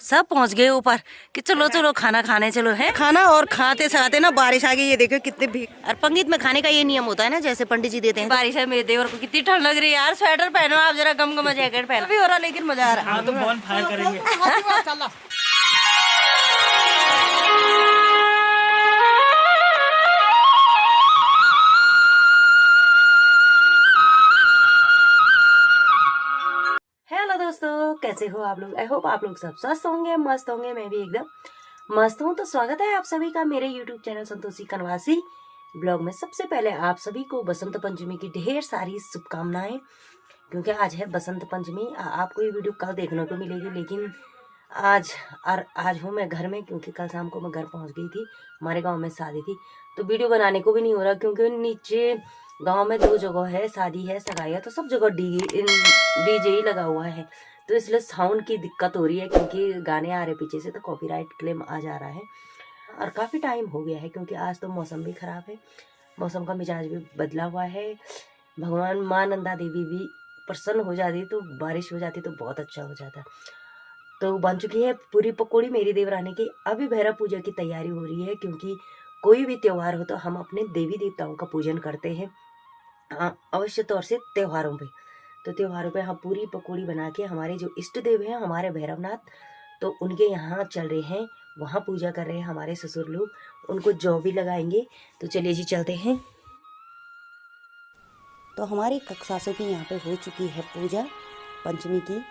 सब पहुंच गए ऊपर कि चलो चलो खाना खाने चलो है। खाना और खाते खाते ना बारिश आ गई। ये देखो कितने भी। और पंडित में खाने का ये नियम होता है ना, जैसे पंडित जी देते हैं। बारिश है, मेरे देवर को कितनी ठंड लग रही है यार। स्वेटर पहनो आप जरा, गम गम जैकेट पहनो। अभी हो रहा लेकिन मजा आ रहा है। तो बॉन फायर करेंगे। हेलो दोस्तों, कैसे हो आप लोग? आई होप आप लोग सब स्वस्थ होंगे, मस्त होंगे। मैं भी एकदम मस्त हूँ। तो स्वागत है आप सभी का मेरे YouTube चैनल संतोषी कनवासी ब्लॉग में। सबसे पहले आप सभी को बसंत पंचमी की ढेर सारी शुभकामनाएं, क्योंकि आज है बसंत पंचमी। आपको ये वीडियो कल देखने को मिलेगी, लेकिन आज हूँ मैं घर में, क्योंकि कल शाम को मैं घर पहुँच गई थी। हमारे गाँव में शादी थी, तो वीडियो बनाने को भी नहीं हो रहा, क्योंकि नीचे गांव में 2 जगह है, शादी है, सगाई है, तो सब जगह डीजे ही लगा हुआ है। तो इसलिए साउंड की दिक्कत हो रही है, क्योंकि गाने आ रहे पीछे से, तो कॉपीराइट क्लेम आ जा रहा है। और काफ़ी टाइम हो गया है, क्योंकि आज तो मौसम भी ख़राब है, मौसम का मिजाज भी बदला हुआ है। भगवान माँ नंदा देवी भी प्रसन्न हो जाती, तो बारिश हो जाती तो बहुत अच्छा हो जाता। तो बन चुकी है पूरी पकौड़ी मेरी देवरानी की। अभी भैरव पूजा की तैयारी हो रही है, क्योंकि कोई भी त्योहार हो तो हम अपने देवी देवताओं का पूजन करते हैं। हाँ, अवश्य तौर से त्योहारों पे। तो त्योहारों पे हम पूरी पकौड़ी बना के, हमारे जो इष्ट देव हैं हमारे भैरवनाथ, तो उनके यहाँ चल रहे हैं, वहाँ पूजा कर रहे हैं हमारे ससुर लोग। उनको जौ भी लगाएंगे। तो चलिए जी चलते हैं। तो हमारी कक्षासों की यहाँ पे हो चुकी है पूजा पंचमी की।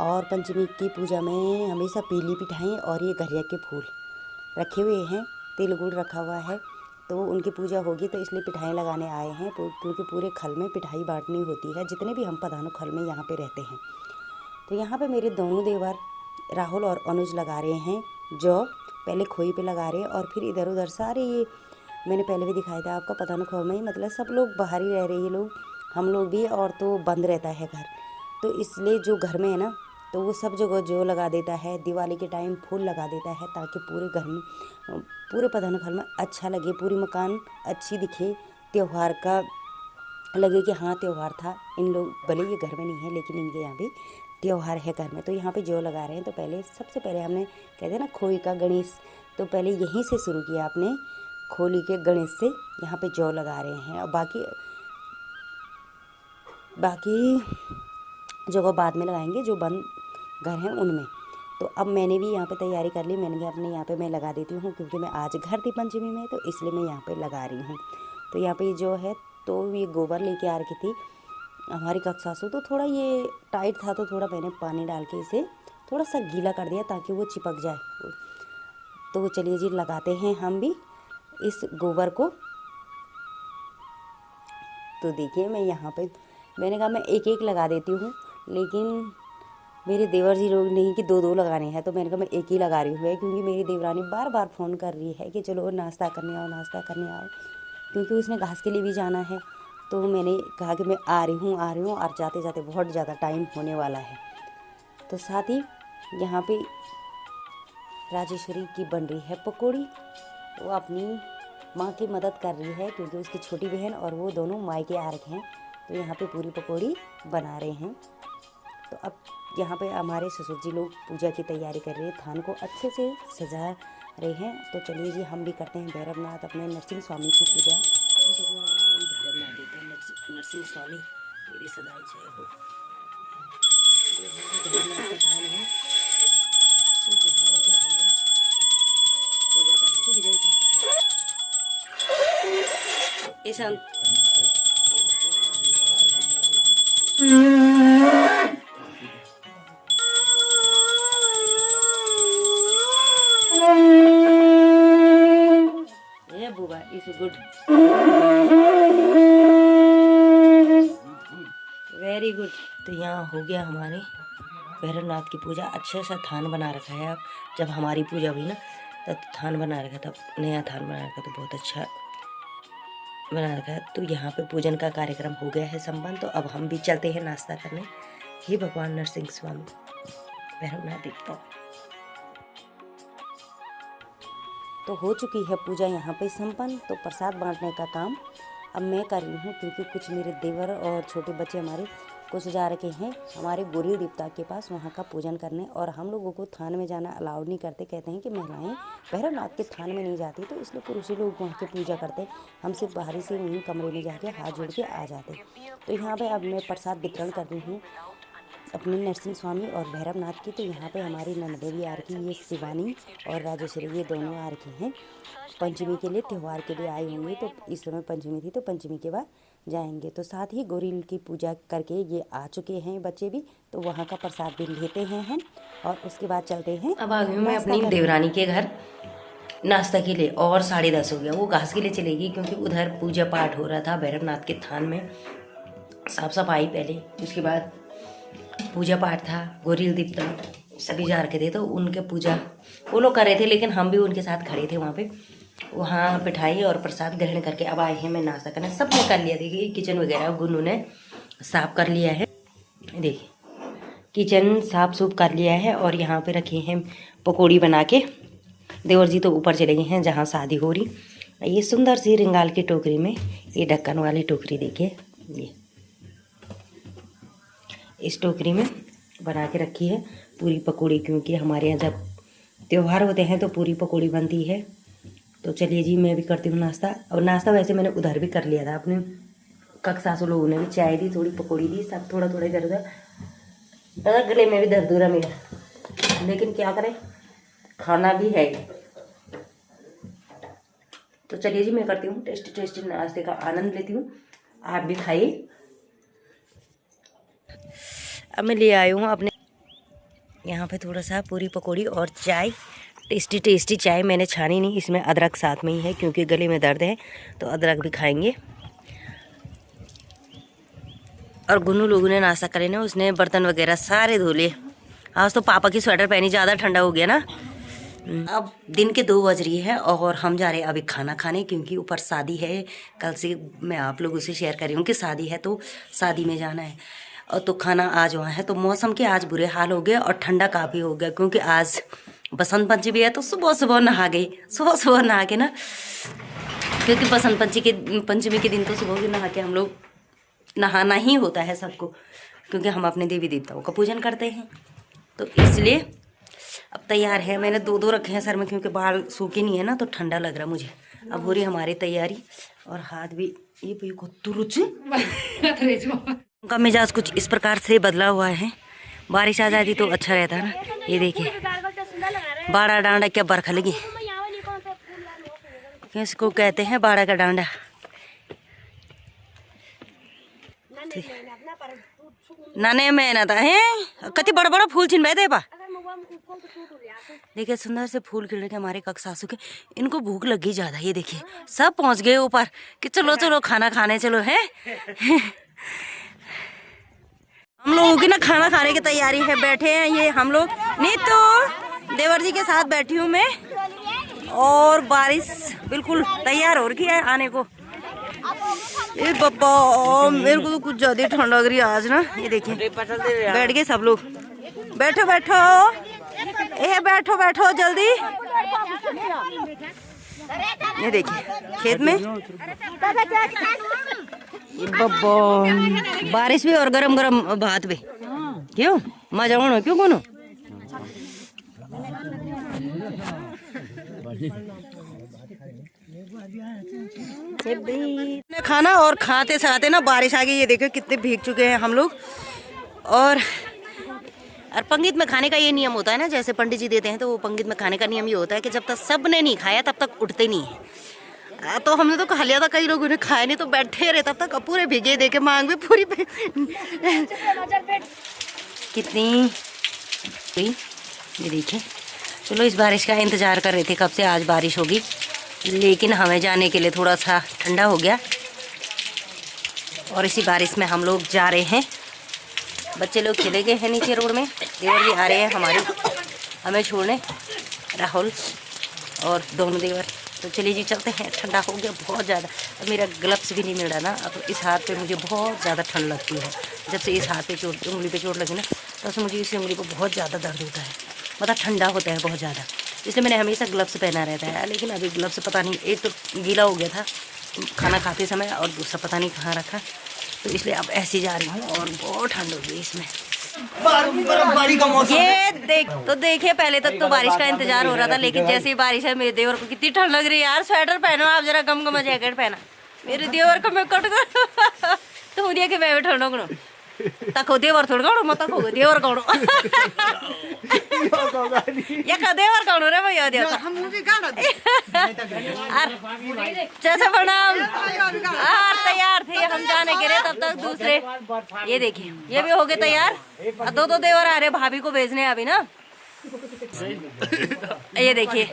और पंचमी की पूजा में हमेशा पीली पिठाई और ये घरिया के फूल रखे हुए हैं, तिल गुड़ रखा हुआ है। तो उनकी पूजा होगी, तो इसलिए पिठाई लगाने आए हैं, क्योंकि पूरे खल में पिठाई बांटनी होती है, जितने भी हम पधानो खल में यहाँ पे रहते हैं। तो यहाँ पे मेरे दोनों देवर राहुल और अनुज लगा रहे हैं जो पहले खोई पे लगा रहे हैं, और फिर इधर उधर सारे ये मैंने पहले भी दिखाया था आपका पधानो खल में, मतलब सब लोग बाहर ही रह रहे हैं लोग, हम लोग भी, और तो बंद रहता है घर। तो इसलिए जो घर में है ना, तो वो सब जगह जो लगा देता है, दिवाली के टाइम फूल लगा देता है, ताकि पूरे घर में, पूरे पधानो घर में अच्छा लगे, पूरी मकान अच्छी दिखे, त्यौहार का लगे कि हाँ त्यौहार था। इन लोग भले ये घर में नहीं है, लेकिन इनके यहाँ भी त्यौहार है घर में। तो यहाँ पे जो लगा रहे हैं, तो पहले सबसे पहले हमने कहते हैं ना खोई का गणेश, तो पहले यहीं से शुरू किया आपने, खोली के गणेश से यहाँ पे जौ लगा रहे हैं, और बाकी जगह बाद में लगाएंगे, जो बंद घर हैं उनमें। तो अब मैंने भी यहाँ पे तैयारी कर ली, मैंने कहा अपने यहाँ पे मैं लगा देती हूँ, क्योंकि मैं आज घर थी पंचमी में, तो इसलिए मैं यहाँ पे लगा रही हूँ। तो यहाँ पे जो है, तो ये गोबर लेके आ रखी थी हमारी कक्षासु, तो थोड़ा ये टाइट था, तो थोड़ा मैंने पानी डाल के इसे थोड़ा सा गीला कर दिया, ताकि वो चिपक जाए। तो चलिए जी लगाते हैं हम भी इस गोबर को। तो देखिए मैं यहाँ पे, मैंने कहा मैं एक एक लगा देती हूँ, लेकिन मेरे देवर जी लोग नहीं कि 2-2 लगाने हैं, तो मैंने कहा मैं एक ही लगा रही हूँ, क्योंकि मेरी देवरानी बार बार फ़ोन कर रही है कि चलो नाश्ता करने आओ, नाश्ता करने आओ, क्योंकि उसने घास के लिए भी जाना है। तो मैंने कहा कि मैं आ रही हूँ, और जाते जाते बहुत ज़्यादा टाइम होने वाला है। तो साथ ही यहाँ पे राजेश्वरी की बन रही है पकौड़ी, वो अपनी माँ की मदद कर रही है, क्योंकि उसकी छोटी बहन और वो दोनों मायके आ रखे हैं, तो यहाँ पे पूरी पकौड़ी बना रहे हैं। तो अब यहाँ पे हमारे ससुर जी लोग पूजा की तैयारी कर रहे हैं, थान को अच्छे से सजा रहे हैं। तो चलिए जी हम भी करते हैं भैरवनाथ अपने नरसिंह स्वामी की पूजा। भगवान भैरवनाथ देवता नरसिंह स्वामी मेरी सदाई जय हो। भैरवनाथ का थान है, तो जहाँ पे हम लोग पूजा करते हैं, विजय ईशान बुआ इज गुड, वेरी गुड। तो यहाँ हो गया हमारे भैरवनाथ की पूजा। अच्छे सा थान बना रखा है। अब जब हमारी पूजा हुई ना, तब थान बना रखा था, नया थान बना रखा, तो बहुत अच्छा बना रखा है। तो यहाँ पे पूजन का कार्यक्रम हो गया है संपन्न। तो अब हम भी चलते हैं नाश्ता करने। हे भगवान नरसिंह स्वामी भैरवनाथ देवता। तो हो चुकी है पूजा यहाँ पे संपन्न। तो प्रसाद बांटने का काम अब मैं कर रही हूँ, क्योंकि कुछ मेरे देवर और छोटे बच्चे हमारे कुछ जा रखे हैं हमारे गोरी देवता के पास वहाँ का पूजन करने। और हम लोगों को थान में जाना अलाउड नहीं करते, कहते हैं कि महिलाएं भैरवनाथ के थान में नहीं जाती, तो इसलिए पुरुष लोग वहाँ की पूजा करते। हम सिर्फ बाहरी से वहीं कमरे में जाके हाथ जोड़ के आ जाते। तो यहाँ पे अब मैं प्रसाद वितरण कर रही हूँ अपने नरसिंह स्वामी और भैरवनाथ की। तो यहाँ पे हमारी ननदें भी आ रखी, ये शिवानी और राजेश्वरी, ये दोनों आ रखे हैं पंचमी के लिए, त्यौहार के लिए आए होंगे। तो इस समय पंचमी थी, तो पंचमी के बाद जाएंगे। तो साथ ही गोरिल की पूजा करके ये आ चुके हैं बच्चे भी, तो वहाँ का प्रसाद भी लेते हैं हम और उसके बाद चलते हैं। अब आ गई हूँ मैं अपनी देवरानी के घर नाश्ता के लिए, और 10:30 हो गया। वो घास के लिए चलेगी क्योंकि उधर पूजा पाठ हो रहा था भैरवनाथ के थान में, साफ सफाई पहले, उसके बाद पूजा पाठ था। गोरिल देवता सभी जा रखे थे, तो उनके पूजा वो लोग कर रहे थे, लेकिन हम भी उनके साथ खड़े थे वहाँ पे। वहाँ पिठाई और प्रसाद ग्रहण करके अब आए हैं मैं नाश्ता करने। सब ने कर लिया, देखिए किचन वगैरह गुन्नू ने साफ कर लिया है, देखिए किचन साफ सूफ कर लिया है। और यहाँ पे रखे हैं पकौड़ी बना के। देवर जी तो ऊपर चले गए हैं जहाँ शादी हो रही। ये सुंदर सी रिंगाल की टोकरी में, ये ढक्कन वाली टोकरी देखिए, ये इस टोकरी में बना के रखी है पूरी पकौड़ी, क्योंकि हमारे यहाँ जब त्यौहार होते हैं तो पूरी पकौड़ी बनती है। तो चलिए जी, मैं भी करती हूँ नाश्ता। और नाश्ता वैसे मैंने उधर भी कर लिया था, अपने कक सासू लोगों ने भी चाय दी, थोड़ी पकौड़ी दी, सब थोड़ा थोड़ा इधर उधर। गले में भी दर्द हो रहा मेरा, लेकिन क्या करें, खाना भी है। तो चलिए जी, मैं करती हूँ टेस्टी टेस्टी नाश्ते का आनंद लेती हूँ, आप भी खाइए। अब मैं ले आई हूँ अपने यहाँ पे थोड़ा सा पूरी पकौड़ी और चाय, टेस्टी टेस्टी चाय। मैंने छानी नहीं, इसमें अदरक साथ में ही है क्योंकि गले में दर्द है, तो अदरक भी खाएंगे। और गुन्नू लोगों ने नाश्ता करे ना, उसने बर्तन वगैरह सारे धो लिए। आज तो पापा की स्वेटर पहनी, ज़्यादा ठंडा हो गया ना। अब दिन के 2 बज रही है और हम जा रहे हैं अभी खाना खाने, क्योंकि ऊपर शादी है। कल से मैं आप लोगों से शेयर कर रही हूँ कि शादी है, तो शादी में जाना है। और तो खाना आज वहाँ है। तो मौसम के आज बुरे हाल हो गए और ठंडा काफ़ी हो गया, क्योंकि आज बसंत पंचमी है। तो सुबह सुबह नहा गई, सुबह सुबह नहा के ना, क्योंकि बसंत पंचमी के दिन तो सुबह भी नहा के हम लोग नहाना ही होता है सबको, क्योंकि हम अपने देवी देवताओं का पूजन करते हैं। तो इसलिए अब तैयार है, मैंने 2 रखे हैं सर में, क्योंकि बाल सूखे नहीं है ना, तो ठंडा लग रहा मुझे। अब हो रही हमारी तैयारी, और हाथ भी ये उनका मिजाज कुछ इस प्रकार से बदला हुआ है। बारिश आ जाती तो अच्छा रहता है ना। ये देखिए बाड़ा डांडा, क्या बरखा लगी, इसको कहते हैं बाड़ा का डांडा। नाने में ना था है कति बड़ा बड़ा फूल छिन बैठे बा। देखिए सुंदर से फूल खिल रहे हमारे कक सासू के। इनको भूख लगी ज्यादा, ये देखिए सब पहुंच गए ऊपर कि चलो चलो खाना खाने चलो है। हम लोगों की ना खाना खाने की तैयारी है, बैठे हैं ये हम लोग। नीतू देवर जी के साथ बैठी हूँ मैं, और बारिश बिल्कुल तैयार हो रही है आने को। ये पापा मेरे को तो कुछ ज्यादा ठंड लग रही है आज ना। ये देखिए बैठ गए सब लोग, बैठो बैठो ए बैठो बैठो जल्दी। ये देखिए खेत में बारिश भी और गरम गरम भात भी, क्यों मजा होना क्यों कोनो। खाना और खाते खाते ना बारिश आ गई। ये देखो कितने भीग चुके हैं हम लोग। और पंडित में खाने का ये नियम होता है ना, जैसे पंडित जी देते हैं, तो वो पंडित में खाने का नियम ये होता है कि जब तक सब ने नहीं खाया तब तक उठते नहीं है। तो हमने तो खा लिया था, कई लोगों ने खाया नहीं, तो बैठे रहे तब तक पूरे भीगे, देखे मांग भी पूरी कितनी। ये देखिए चलो, इस बारिश का इंतजार कर रहे थे कब से, आज बारिश होगी, लेकिन हमें जाने के लिए थोड़ा सा ठंडा हो गया। और इसी बारिश में हम लोग जा रहे हैं। बच्चे लोग चले गए हैं नीचे रोड में, देवर भी आ रहे हैं हमें छोड़ने, राहुल और दोनों देवर। तो चलिए जी चलते हैं, ठंडा हो गया बहुत ज़्यादा। अब मेरा ग्लव्स भी नहीं मिल रहा ना, अब इस हाथ पे मुझे बहुत ज़्यादा ठंड लगती है। जब से इस हाथ पे चोट, उंगली पे चोट लगी ना, तब से मुझे इस उंगली को बहुत ज़्यादा दर्द होता है, मतलब ठंडा होता है बहुत ज़्यादा। इसलिए मैंने हमेशा ग्लव्स पहना रहता है। लेकिन अभी ग्लव्स पता नहीं, एक तो गीला हो गया था खाना खाते समय, और दूसरा पता नहीं कहाँ रखा। तो इसलिए अब ऐसे जा रही हूँ और बहुत ठंड होगी इसमें। बर्फबारी का मौसम ये देखिए पहले तक तो बारिश का इंतजार हो रहा था, लेकिन जैसे ही बारिश है मेरे देवर को कितनी ठंड लग रही है यार। स्वेटर पहनो आप जरा, गम जैकेट पहना। मेरे देवर का मैं कट कर तो मुझे कि मैं ठंडो करो तको देवर थोड़ा गाड़ो मत तको देवर गाड़ो या का देवर गाड़ो रे भैया देवर हम भी गाड़ो चाचा प्रणाम। तैयार थे हम जाने के लिए, तब तक दूसरे ये देखिए ये भी हो गए तैयार। दो देवर आ रहे भाभी को भेजने अभी ना। ये देखिए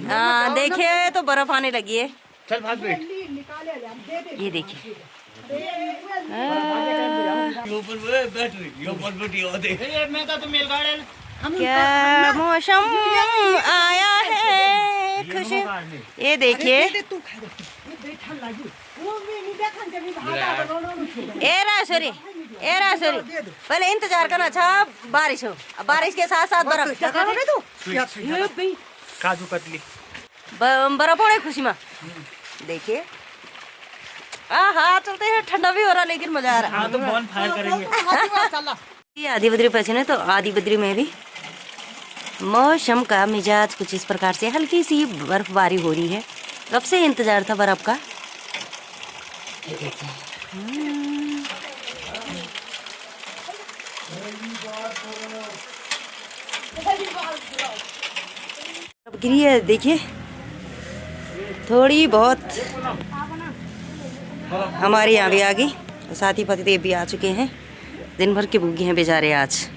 हाँ देखिए तो बर्फ आने लगी है। चल भाग बैठ। ये देखिए क्या मौसम आया है खुश। ये देखिए एरा सॉरी पहले इंतजार करना। अच्छा बारिश हो, अब बारिश के साथ साथ बर्फ। काजू कतली बर्फ होने खुशी में देखिए। हाँ चलते हैं, ठंडा भी हो रहा लेकिन मजा आ रहा है। तो बॉन फायर करेंगे। आधी बद्री पहुंचे तो आधी बद्री में भी मौसम का मिजाज कुछ इस प्रकार से, हल्की सी बर्फबारी हो रही है। कब से इंतजार था बर्फ का। गिरी है देखिए थोड़ी बहुत हमारे यहाँ भी आ गई। साथी पति देव भी आ चुके हैं, दिन भर के भूखे हैं बेचारे आज।